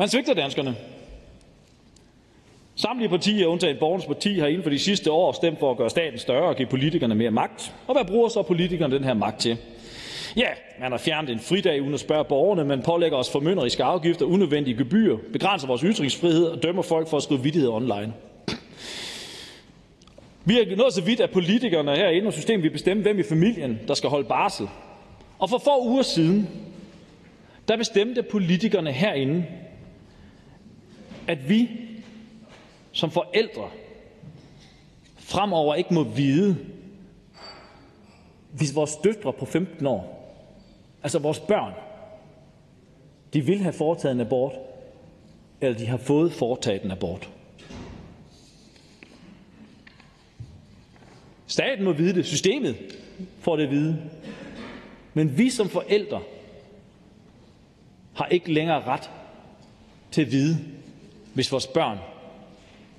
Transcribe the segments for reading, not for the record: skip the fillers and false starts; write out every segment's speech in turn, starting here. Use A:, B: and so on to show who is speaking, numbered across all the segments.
A: Man svigter danskerne. Samtlige partier, undtagen Borgernes Parti, har inden for de sidste år stemt for at gøre staten større og give politikerne mere magt. Og hvad bruger så politikerne den her magt til? Ja, man har fjernet en fridag uden at spørge borgerne, man pålægger os formynderiske afgifter, unødvendige gebyrer, begrænser vores ytringsfrihed og dømmer folk for at skrive vittigheder online. Vi er nået så vidt, at politikerne herinde og systemet vil bestemme, hvem i familien, der skal holde barsel. Og for få uger siden, der bestemte politikerne herinde, at vi som forældre fremover ikke må vide, hvis vores døtre på 15 år, altså vores børn, de vil have foretaget en abort, eller de har fået foretaget en abort. Staten må vide det, systemet får det at vide, men vi som forældre har ikke længere ret til at vide, hvis vores børn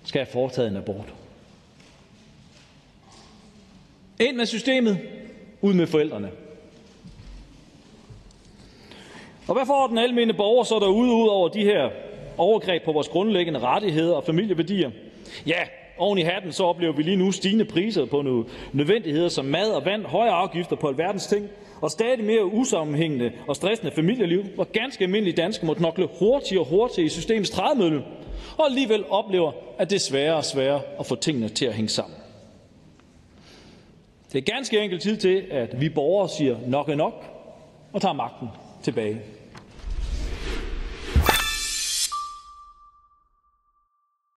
A: skal have foretaget en abort. Ind med systemet, ud med forældrene. Og hvad får den almene borger så derude ud over de her overgreb på vores grundlæggende rettigheder og familieværdier? Ja, oven i hatten så oplever vi lige nu stigende priser på nødvendigheder som mad og vand, højere afgifter på alverdens ting og stadig mere usammenhængende og stressende familieliv, hvor ganske almindelige danskere må knokle hurtigere og hurtigere i systemets trædemølle, og alligevel oplever, at det er sværere og sværere at få tingene til at hænge sammen. Det er ganske enkelt tid til, at vi borgere siger nok er nok og tager magten tilbage.